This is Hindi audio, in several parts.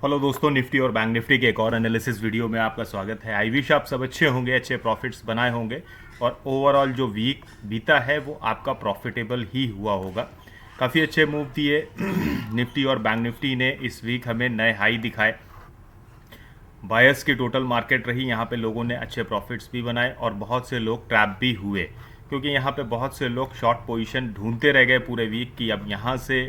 हेलो दोस्तों, निफ्टी और बैंक निफ्टी के एक और एनालिसिस वीडियो में आपका स्वागत है। आई विश आप सब अच्छे होंगे, अच्छे प्रॉफिट्स बनाए होंगे और ओवरऑल जो वीक बीता है वो आपका प्रॉफिटेबल ही हुआ होगा। काफ़ी अच्छे मूव दिए निफ्टी और बैंक निफ्टी ने इस वीक हमें नए हाई दिखाए। बायर्स की टोटल मार्केट रही, यहाँ पे लोगों ने अच्छे प्रॉफिट्स भी बनाए और बहुत से लोग ट्रैप भी हुए, क्योंकि यहाँ पे बहुत से लोग शॉर्ट पोजीशन ढूंढते रह गए पूरे वीक की अब यहाँ से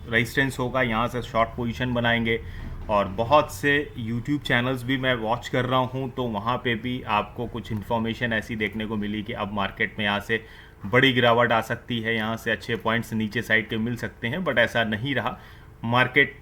रेजिस्टेंस होगा, यहाँ से शॉर्ट पोजीशन बनाएंगे। और बहुत से यूट्यूब चैनल्स भी मैं वॉच कर रहा हूँ, तो वहाँ पे भी आपको कुछ इन्फॉर्मेशन ऐसी देखने को मिली कि अब मार्केट में यहाँ से बड़ी गिरावट आ सकती है, यहाँ से अच्छे पॉइंट्स नीचे साइड के मिल सकते हैं, बट ऐसा नहीं रहा। मार्केट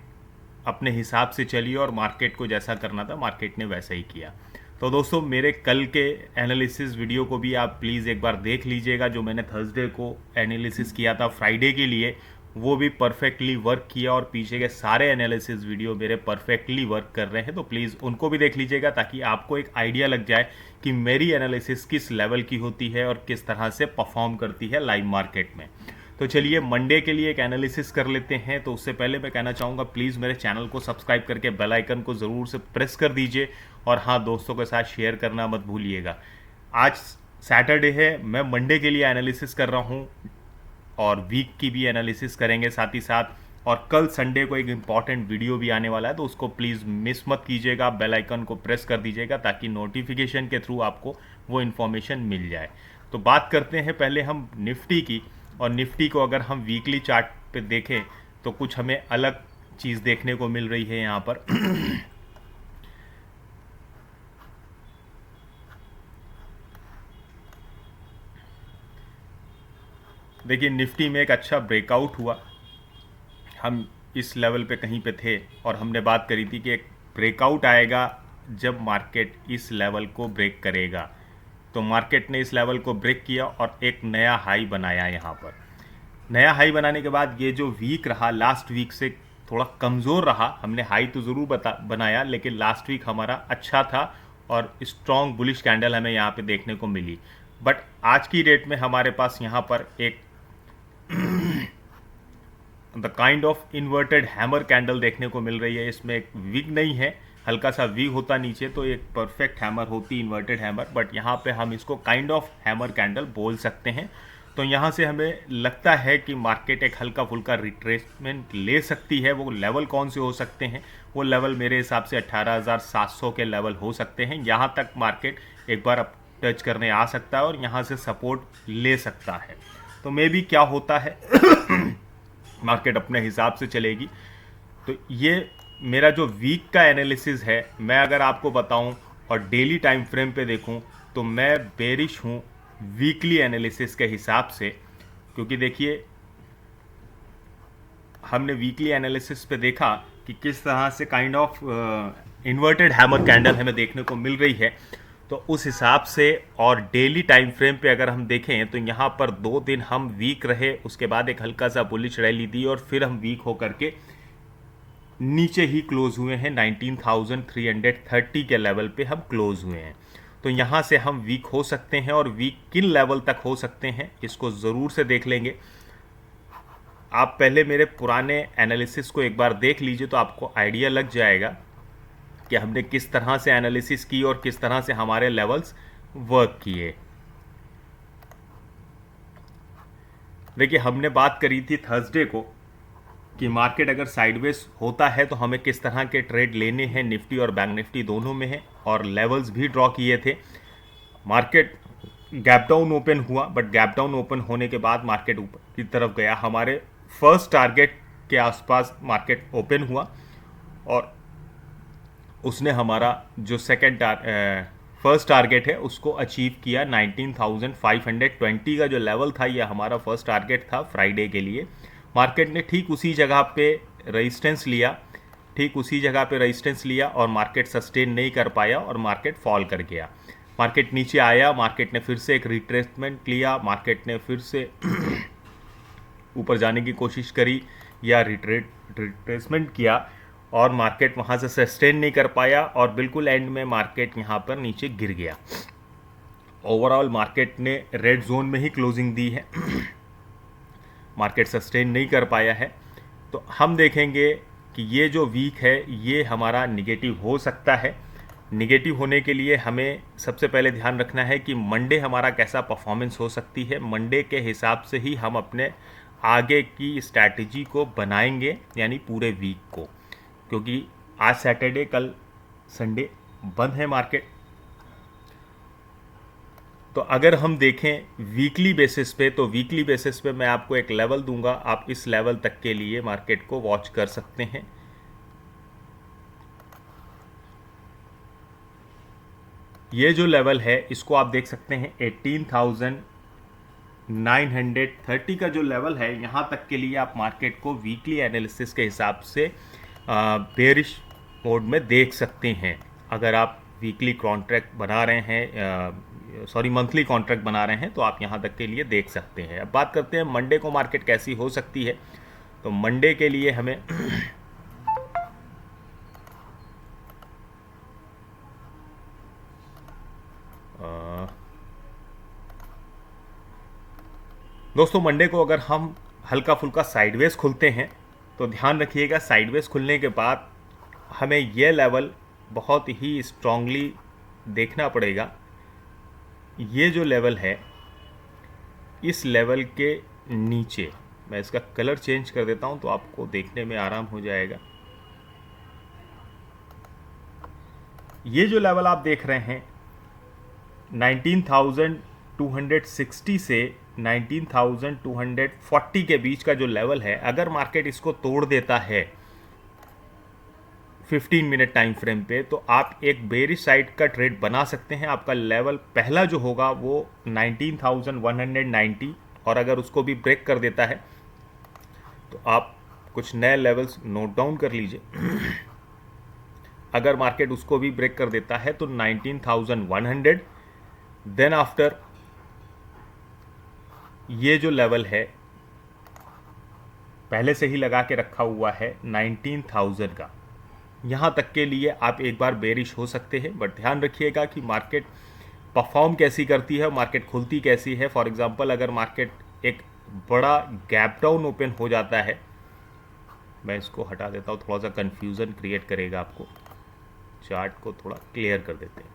अपने हिसाब से चली और मार्केट को जैसा करना था मार्केट ने वैसा ही किया। तो दोस्तों, मेरे कल के एनालिसिस वीडियो को भी आप प्लीज़ एक बार देख लीजिएगा। जो मैंने थर्सडे को एनालिसिस किया था फ्राइडे के लिए, वो भी परफेक्टली वर्क किया और पीछे के सारे एनालिसिस वीडियो मेरे परफेक्टली वर्क कर रहे हैं। तो प्लीज़ उनको भी देख लीजिएगा ताकि आपको एक आइडिया लग जाए कि मेरी एनालिसिस किस लेवल की होती है और किस तरह से परफॉर्म करती है लाइव मार्केट में। तो चलिए मंडे के लिए एक एनालिसिस कर लेते हैं। तो उससे पहले मैं कहना चाहूँगा, प्लीज़ मेरे चैनल को सब्सक्राइब करके बेल आइकन को ज़रूर से प्रेस कर दीजिए और हाँ, दोस्तों के साथ शेयर करना मत भूलिएगा। आज सैटरडे है, मैं मंडे के लिए एनालिसिस कर रहा हूँ और वीक की भी एनालिसिस करेंगे साथ ही साथ। और कल संडे को एक इम्पॉर्टेंट वीडियो भी आने वाला है, तो उसको प्लीज़ मिस मत कीजिएगा। बेल आइकन को प्रेस कर दीजिएगा ताकि नोटिफिकेशन के थ्रू आपको वो इन्फॉर्मेशन मिल जाए। तो बात करते हैं पहले हम निफ्टी की। और निफ्टी को अगर हम वीकली चार्ट पे देखें तो कुछ हमें अलग चीज़ देखने को मिल रही है यहाँ पर। देखिए, निफ्टी में एक अच्छा ब्रेकआउट हुआ। हम इस लेवल पे कहीं पे थे और हमने बात करी थी कि एक ब्रेकआउट आएगा जब मार्केट इस लेवल को ब्रेक करेगा। तो मार्केट ने इस लेवल को ब्रेक किया और एक नया हाई बनाया। यहाँ पर नया हाई बनाने के बाद ये जो वीक रहा, लास्ट वीक से थोड़ा कमज़ोर रहा। हमने हाई तो ज़रूर बनाया, लेकिन लास्ट वीक हमारा अच्छा था और स्ट्रॉन्ग बुलिश कैंडल हमें यहाँ पे देखने को मिली। बट आज की डेट में हमारे पास यहाँ पर एक the kind of inverted hammer candle देखने को मिल रही है। इसमें एक विग नहीं है, हल्का सा वी होता नीचे तो एक परफेक्ट हैमर होती, इन्वर्टेड हैमर, बट यहाँ पे हम इसको काइंड ऑफ हैमर कैंडल बोल सकते हैं। तो यहाँ से हमें लगता है कि मार्केट एक हल्का फुल्का रिट्रेसमेंट ले सकती है। वो लेवल कौन से हो सकते हैं? वो लेवल मेरे हिसाब से 18,700 के लेवल हो सकते हैं। यहाँ तक मार्केट एक बार अब टच करने आ सकता है और यहाँ से सपोर्ट ले सकता है। तो मे बी क्या होता है मार्केट अपने हिसाब से चलेगी। तो ये मेरा जो वीक का एनालिसिस है, मैं अगर आपको बताऊं और डेली टाइम फ्रेम पे देखूं तो मैं बेरिश हूं वीकली एनालिसिस के हिसाब से। क्योंकि देखिए, हमने वीकली एनालिसिस पे देखा कि किस तरह से kind of inverted hammer candle हमें देखने को मिल रही है। तो उस हिसाब से और डेली टाइम फ्रेम पे अगर हम देखें तो यहाँ पर 2 दिन हम वीक रहे, उसके बाद एक हल्का सा बुलिश रैली दी और फिर हम वीक होकर के नीचे ही क्लोज हुए हैं। 19,330 के लेवल पे हम क्लोज हुए हैं। तो यहाँ से हम वीक हो सकते हैं और वीक किन लेवल तक हो सकते हैं इसको ज़रूर से देख लेंगे। आप पहले मेरे पुराने एनालिसिस को एक बार देख लीजिए तो आपको आइडिया लग जाएगा कि हमने किस तरह से एनालिसिस की और किस तरह से हमारे लेवल्स वर्क किए। देखिए, हमने बात करी थी थर्सडे को कि मार्केट अगर साइडवेज होता है तो हमें किस तरह के ट्रेड लेने हैं। निफ्टी और बैंक निफ्टी दोनों में है और लेवल्स भी ड्रॉ किए थे। मार्केट गैप डाउन ओपन हुआ, बट गैप डाउन ओपन होने के बाद मार्केट ऊपर की तरफ गया। हमारे फर्स्ट टारगेट के आसपास मार्केट ओपन हुआ और उसने हमारा जो फर्स्ट टारगेट है उसको अचीव किया। 19,520 का जो लेवल था, ये हमारा फर्स्ट टारगेट था फ्राइडे के लिए। मार्केट ने ठीक उसी जगह पे रेजिस्टेंस लिया और मार्केट सस्टेन नहीं कर पाया और मार्केट फॉल कर गया। मार्केट नीचे आया, मार्केट ने फिर से एक रिट्रेसमेंट लिया, मार्केट ने फिर से ऊपर जाने की कोशिश करी या रिट्रेसमेंट किया और मार्केट वहाँ से सस्टेन नहीं कर पाया और बिल्कुल एंड में मार्केट यहाँ पर नीचे गिर गया। ओवरऑल मार्केट ने रेड जोन में ही क्लोजिंग दी है, मार्केट सस्टेन नहीं कर पाया है। तो हम देखेंगे कि ये जो वीक है ये हमारा निगेटिव हो सकता है। निगेटिव होने के लिए हमें सबसे पहले ध्यान रखना है कि मंडे हमारा कैसा परफॉर्मेंस हो सकती है। मंडे के हिसाब से ही हम अपने आगे की स्ट्रैटेजी को बनाएंगे, यानी पूरे वीक को, क्योंकि आज सैटरडे, कल संडे बंद है मार्केट। तो अगर हम देखें वीकली बेसिस पे, तो वीकली बेसिस पे मैं आपको एक लेवल दूंगा, आप इस लेवल तक के लिए मार्केट को वॉच कर सकते हैं। ये जो लेवल है इसको आप देख सकते हैं 18,930 का जो लेवल है, यहाँ तक के लिए आप मार्केट को वीकली एनालिसिस के हिसाब से बेरिश मोड में देख सकते हैं। अगर आप वीकली कॉन्ट्रैक्ट बना रहे हैं, मंथली कॉन्ट्रैक्ट बना रहे हैं, तो आप यहाँ तक के लिए देख सकते हैं। अब बात करते हैं मंडे को मार्केट कैसी हो सकती है। तो मंडे के लिए हमें दोस्तों मंडे को अगर हम हल्का फुल्का साइडवेज खुलते हैं तो ध्यान रखिएगा, साइडवेज खुलने के बाद हमें यह लेवल बहुत ही स्ट्रांगली देखना पड़ेगा। ये जो लेवल है, इस लेवल के नीचे, मैं इसका कलर चेंज कर देता हूं तो आपको देखने में आराम हो जाएगा। ये जो लेवल आप देख रहे हैं 19,260 से 19,240 के बीच का जो लेवल है, अगर मार्केट इसको तोड़ देता है 15 मिनट टाइम फ्रेम पे, तो आप एक बेरिश साइड का ट्रेड बना सकते हैं। आपका लेवल पहला जो होगा वो 19,190, और अगर उसको भी ब्रेक कर देता है तो आप कुछ नए लेवल्स नोट डाउन कर लीजिए। अगर मार्केट उसको भी ब्रेक कर देता है तो 19,100, देन आफ्टर ये जो लेवल है पहले से ही लगा के रखा हुआ है 19,000 का, यहाँ तक के लिए आप एक बार बेरिश हो सकते हैं। बट ध्यान रखिएगा कि मार्केट परफॉर्म कैसी करती है, मार्केट खुलती कैसी है। फॉर एग्जांपल अगर मार्केट एक बड़ा गैप डाउन ओपन हो जाता है, मैं इसको हटा देता हूँ, थोड़ा सा कन्फ्यूज़न क्रिएट करेगा, आपको चार्ट को थोड़ा क्लियर कर देते हैं।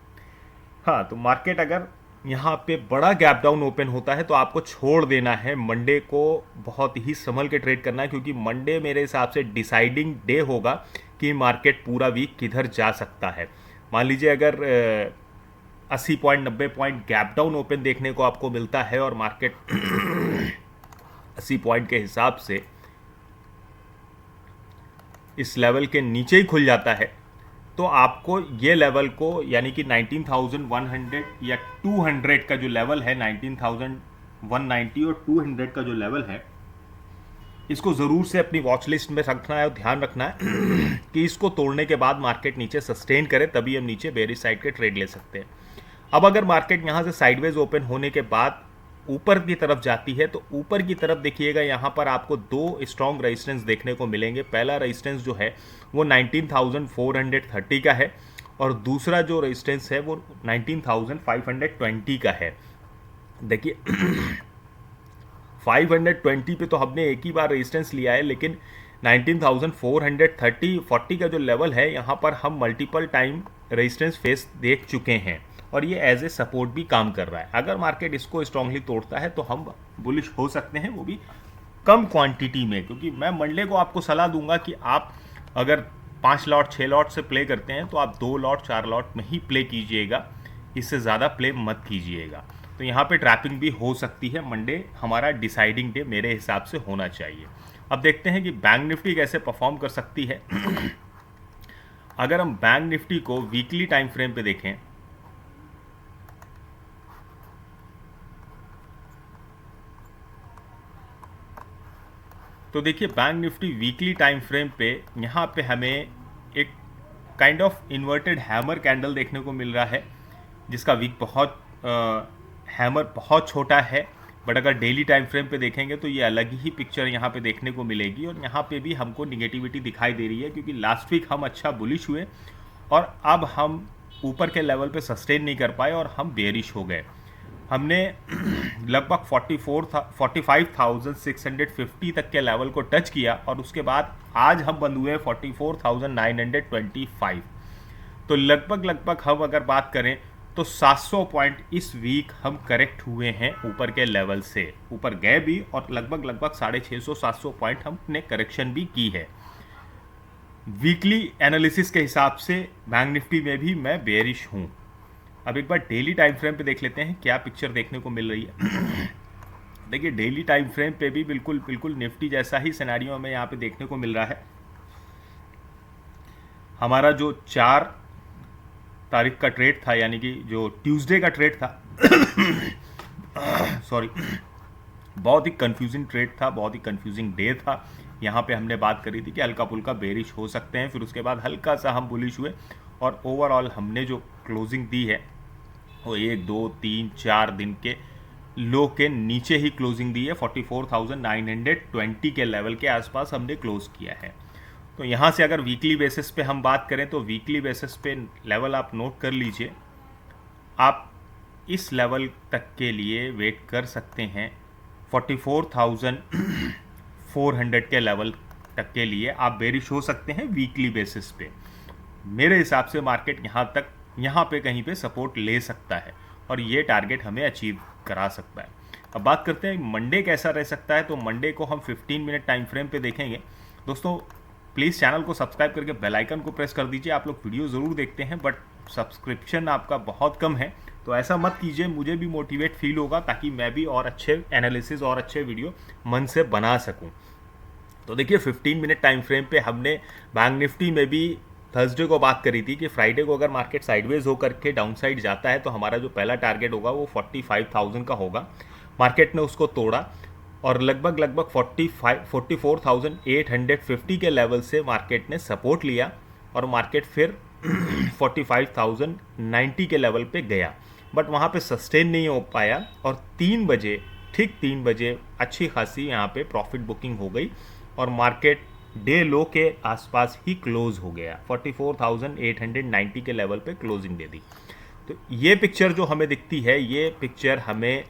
हाँ, तो मार्केट अगर यहाँ पे बड़ा गैप डाउन ओपन होता है तो आपको छोड़ देना है। मंडे को बहुत ही संभल के ट्रेड करना है, क्योंकि मंडे मेरे हिसाब से डिसाइडिंग डे होगा कि मार्केट पूरा वीक किधर जा सकता है। मान लीजिए अगर 80 point 90 point gap down open देखने को आपको मिलता है और मार्केट 80 पॉइंट के हिसाब से इस लेवल के नीचे ही खुल जाता है, तो आपको ये लेवल को, यानी कि 19,100 या 200 का जो लेवल है, 19,190 और 200 का जो लेवल है, इसको ज़रूर से अपनी वॉच लिस्ट में रखना है और ध्यान रखना है कि इसको तोड़ने के बाद मार्केट नीचे सस्टेन करे, तभी हम नीचे बेरिश साइड के ट्रेड ले सकते हैं। अब अगर मार्केट यहाँ से साइडवेज ओपन होने के बाद ऊपर की तरफ जाती है, तो ऊपर की तरफ देखिएगा यहाँ पर आपको दो स्ट्रॉन्ग रेजिस्टेंस देखने को मिलेंगे। पहला रेजिस्टेंस जो है वो 19,430 का है, और दूसरा जो रेजिस्टेंस है वो 19,520 का है। देखिए 520 पे तो हमने एक ही बार रेजिस्टेंस लिया है, लेकिन 19,430-40 का जो लेवल है, यहाँ पर हम मल्टीपल टाइम रेजिस्टेंस फेस देख चुके हैं, और ये एज ए सपोर्ट भी काम कर रहा है। अगर मार्केट इसको स्ट्रांगली तोड़ता है तो हम बुलिश हो सकते हैं, वो भी कम क्वांटिटी में, क्योंकि मैं मंडे को आपको सलाह दूंगा कि आप अगर 5 लॉट 6 लॉट से प्ले करते हैं तो आप 2 लॉट 4 लॉट में ही प्ले कीजिएगा, इससे ज़्यादा प्ले मत कीजिएगा। तो यहाँ पे ट्रैपिंग भी हो सकती है। मंडे हमारा डिसाइडिंग डे मेरे हिसाब से होना चाहिए। अब देखते हैं कि बैंक निफ्टी कैसे परफॉर्म कर सकती है। अगर हम बैंक निफ्टी को वीकली टाइम फ्रेम पे देखें, तो देखिए bank Nifty weekly time frame पे यहाँ पे हमें एक kind of inverted hammer candle देखने को मिल रहा है, जिसका वीक बहुत हैमर बहुत छोटा है। बट अगर डेली टाइम फ्रेम पे देखेंगे तो ये अलग ही पिक्चर यहाँ पे देखने को मिलेगी, और यहाँ पे भी हमको निगेटिविटी दिखाई दे रही है, क्योंकि लास्ट वीक हम अच्छा बुलिश हुए और अब हम ऊपर के लेवल पे सस्टेन नहीं कर पाए और हम बेरिश हो गए। हमने लगभग 45,650 तक के लेवल को टच किया और उसके बाद आज हम बंद हुए 44,925। तो लगभग हम अगर बात करें तो 700 पॉइंट इस वीक हम करेक्ट हुए हैं ऊपर के लेवल से, ऊपर गए भी और लगभग 650-700 पॉइंट हमने करेक्शन भी की है। वीकली एनालिसिस के हिसाब से बैंक निफ्टी में भी मैं बेरिश हूँ। अब एक बार डेली टाइम फ्रेम पे देख लेते हैं क्या पिक्चर देखने को मिल रही है। देखिए डेली टाइम फ्रेम पे भी बिल्कुल निफ्टी जैसा ही सिनेरियो हमें यहाँ पे देखने को मिल रहा है। हमारा जो 4 तारीख का ट्रेड था, यानी कि जो ट्यूसडे का ट्रेड था सॉरी, बहुत ही कंफ्यूजिंग ट्रेड था, बहुत ही कंफ्यूजिंग डे था। यहाँ पे हमने बात करी थी कि हल्का फुल्का बेरिश हो सकते हैं, फिर उसके बाद हल्का सा हम बुलिश हुए और ओवरऑल हमने जो क्लोजिंग दी है वो 1 2 3 4 दिन के लो के नीचे ही क्लोजिंग दी है। 44,920 के लेवल के आसपास हमने क्लोज किया है। तो यहाँ से अगर वीकली बेसिस पे हम बात करें तो वीकली बेसिस पे लेवल आप नोट कर लीजिए। आप इस लेवल तक के लिए वेट कर सकते हैं। 44,400 के लेवल तक के लिए आप बेरिश हो सकते हैं वीकली बेसिस पे। मेरे हिसाब से मार्केट यहाँ पे कहीं पे सपोर्ट ले सकता है और ये टारगेट हमें अचीव करा सकता है। अब बात करते हैं मंडे कैसा रह सकता है। तो मंडे को हम 15 मिनट टाइम फ्रेम पे देखेंगे। दोस्तों प्लीज़ चैनल को सब्सक्राइब करके बेल आइकन को प्रेस कर दीजिए। आप लोग वीडियो ज़रूर देखते हैं बट सब्सक्रिप्शन आपका बहुत कम है, तो ऐसा मत कीजिए, मुझे भी मोटिवेट फील होगा ताकि मैं भी और अच्छे एनालिसिस और अच्छे वीडियो मन से बना सकूं। तो देखिए 15 मिनट टाइम फ्रेम पे हमने बैंक निफ्टी में भी थर्सडे को बात करी थी कि फ्राइडे को अगर मार्केट साइडवेज होकर के डाउन साइड जाता है तो हमारा जो पहला टारगेट होगा वो 45,000 का होगा। मार्केट ने उसको तोड़ा और लगभग 44,850 के लेवल से मार्केट ने सपोर्ट लिया और मार्केट फिर 45,090 के लेवल पे गया, बट वहाँ पे सस्टेन नहीं हो पाया और 3 बजे ठीक 3 बजे अच्छी खासी यहाँ पे प्रॉफिट बुकिंग हो गई और मार्केट डे लो के आसपास ही क्लोज हो गया। 44,890 के लेवल पे क्लोजिंग दे दी। तो ये पिक्चर जो हमें दिखती है, ये पिक्चर हमें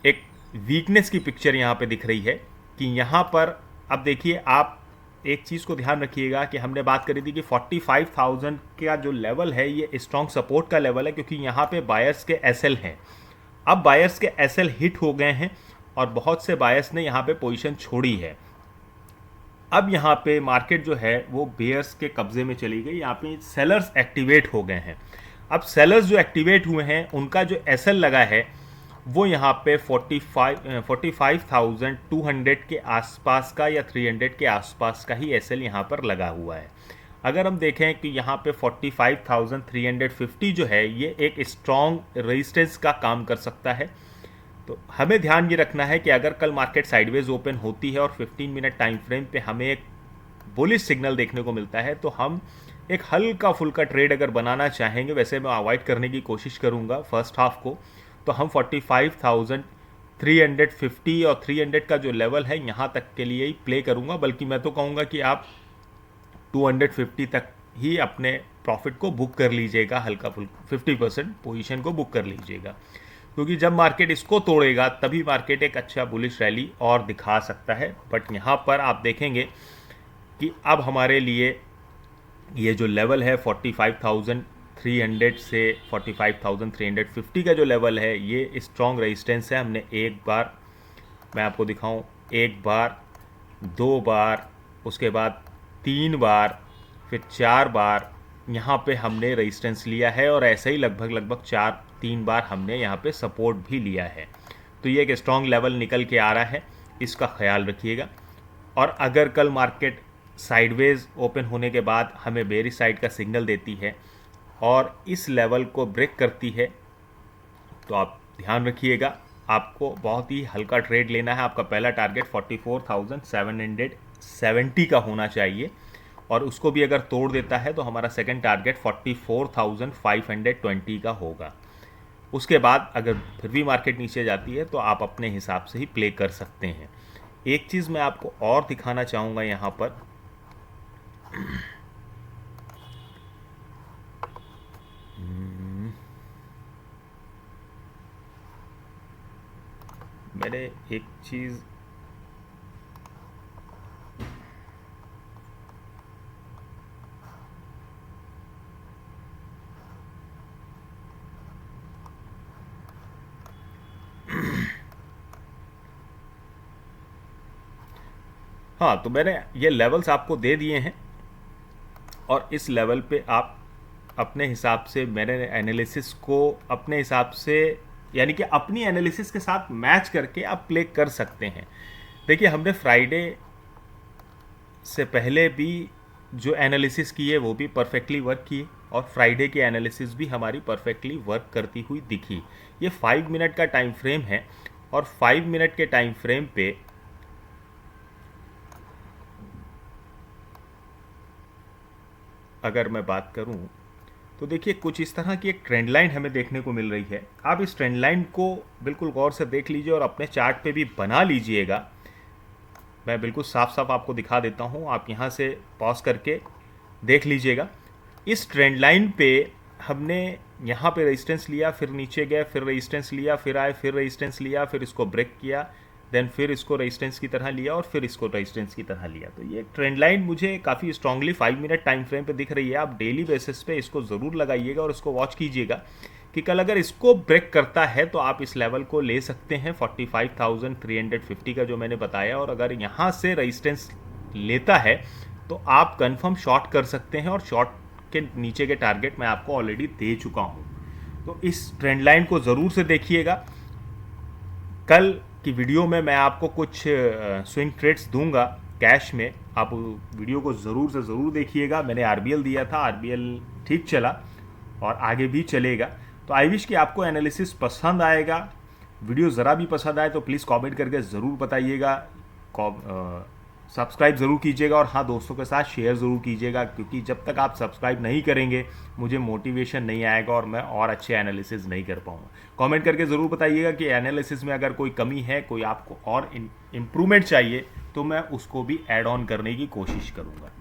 एक वीकनेस की पिक्चर यहाँ पे दिख रही है कि यहाँ पर अब देखिए आप एक चीज़ को ध्यान रखिएगा कि हमने बात करी थी कि 45,000 का जो लेवल है ये स्ट्रॉन्ग सपोर्ट का लेवल है, क्योंकि यहाँ पे बायर्स के एसएल हैं। अब बायर्स के एसएल हिट हो गए हैं और बहुत से बायर्स ने यहाँ पे पोजीशन छोड़ी है। अब यहाँ पे मार्केट जो है वो बेयर्स के कब्जे में चली गई। यहाँ पे सेलर्स एक्टिवेट हो गए हैं। अब सेलर्स जो एक्टिवेट हुए हैं उनका जो एसएल लगा है वो यहाँ पे 45,200 के आसपास का या 300 के आसपास का ही एसएल यहाँ पर लगा हुआ है। अगर हम देखें कि यहाँ पे 45,350 जो है ये एक स्ट्रॉन्ग रेजिस्टेंस का काम कर सकता है। तो हमें ध्यान ये रखना है कि अगर कल मार्केट साइडवेज ओपन होती है और 15 मिनट टाइम फ्रेम पे हमें एक बुलिश सिग्नल देखने को मिलता है तो हम एक हल्का फुल्का ट्रेड अगर बनाना चाहेंगे, वैसे मैं अवॉइड करने की कोशिश करूँगा फर्स्ट हाफ को, तो हम 45,350 और 300 का जो लेवल है यहाँ तक के लिए ही प्ले करूँगा। बल्कि मैं तो कहूँगा कि आप 250 तक ही अपने प्रॉफिट को बुक कर लीजिएगा, हल्का फुल्का 50% पोजीशन को बुक कर लीजिएगा, क्योंकि जब मार्केट इसको तोड़ेगा तभी मार्केट एक अच्छा बुलिश रैली और दिखा सकता है। बट यहाँ पर आप देखेंगे कि अब हमारे लिए ये जो लेवल है 45,300 से 45,350 का जो लेवल है ये स्ट्रॉन्ग रेजिस्टेंस है। हमने एक बार, मैं आपको दिखाऊं, एक बार, 2 बार, उसके बाद 3 बार, फिर 4 बार यहाँ पे हमने रेजिस्टेंस लिया है और ऐसे ही लगभग 3 बार हमने यहाँ पे सपोर्ट भी लिया है। तो ये एक स्ट्रॉन्ग लेवल निकल के आ रहा है, इसका ख्याल रखिएगा। और अगर कल मार्केट साइडवेज ओपन होने के बाद हमें बेरिश साइड का सिग्नल देती है और इस लेवल को ब्रेक करती है तो आप ध्यान रखिएगा, आपको बहुत ही हल्का ट्रेड लेना है। आपका पहला टारगेट 44,770 का होना चाहिए और उसको भी अगर तोड़ देता है तो हमारा सेकंड टारगेट 44,520 का होगा। उसके बाद अगर फिर भी मार्केट नीचे जाती है तो आप अपने हिसाब से ही प्ले कर सकते हैं। एक चीज़ मैं आपको और दिखाना चाहूँगा यहाँ पर, मैंने एक चीज़ हाँ, तो मैंने ये लेवल्स आपको दे दिए हैं और इस लेवल पे आप अपने हिसाब से मेरे एनालिसिस को अपने हिसाब से यानी कि अपनी एनालिसिस के साथ मैच करके आप प्ले कर सकते हैं। देखिए, हमने फ्राइडे से पहले भी जो एनालिसिस की है वो भी परफेक्टली वर्क की और फ्राइडे की एनालिसिस भी हमारी परफेक्टली वर्क करती हुई दिखी। ये 5 मिनट का टाइम फ्रेम है और 5 मिनट के टाइम फ्रेम पे अगर मैं बात करूं तो देखिए कुछ इस तरह की एक ट्रेंड लाइन हमें देखने को मिल रही है। आप इस ट्रेंड लाइन को बिल्कुल गौर से देख लीजिए और अपने चार्ट पे भी बना लीजिएगा। मैं बिल्कुल साफ साफ आपको दिखा देता हूं, आप यहां से पॉज करके देख लीजिएगा। इस ट्रेंड लाइन पे हमने यहाँ पे रेजिस्टेंस लिया, फिर नीचे गए, फिर रेजिस्टेंस लिया, फिर आए, फिर रेजिस्टेंस लिया, फिर इसको ब्रेक किया, देन फिर इसको रेजिस्टेंस की तरह लिया और फिर इसको रेजिस्टेंस की तरह लिया। तो ये ट्रेंड लाइन मुझे काफ़ी स्ट्रांगली 5 मिनट टाइम फ्रेम पे दिख रही है। आप डेली बेसिस पे इसको ज़रूर लगाइएगा और इसको वॉच कीजिएगा कि कल अगर इसको ब्रेक करता है तो आप इस लेवल को ले सकते हैं 45,350 का जो मैंने बताया, और अगर यहाँ से रेजिस्टेंस लेता है तो आप कन्फर्म शॉर्ट कर सकते हैं और शॉर्ट के नीचे के टारगेट मैं आपको ऑलरेडी दे चुका हूँ। तो इस ट्रेंड लाइन को ज़रूर से देखिएगा। कल की वीडियो में मैं आपको कुछ स्विंग ट्रेड्स दूंगा कैश में, आप वीडियो को ज़रूर से ज़रूर देखिएगा। मैंने आरबीएल दिया था, आरबीएल ठीक चला और आगे भी चलेगा। तो आई विश कि आपको एनालिसिस पसंद आएगा। वीडियो ज़रा भी पसंद आए तो प्लीज़ कमेंट करके ज़रूर बताइएगा, सब्सक्राइब ज़रूर कीजिएगा और हाँ, दोस्तों के साथ शेयर ज़रूर कीजिएगा, क्योंकि जब तक आप सब्सक्राइब नहीं करेंगे मुझे मोटिवेशन नहीं आएगा और मैं और अच्छे एनालिसिस नहीं कर पाऊँगा। कमेंट करके ज़रूर बताइएगा कि एनालिसिस में अगर कोई कमी है, कोई आपको और इम्प्रूवमेंट चाहिए तो मैं उसको भी ऐड ऑन करने की कोशिश करूँगा।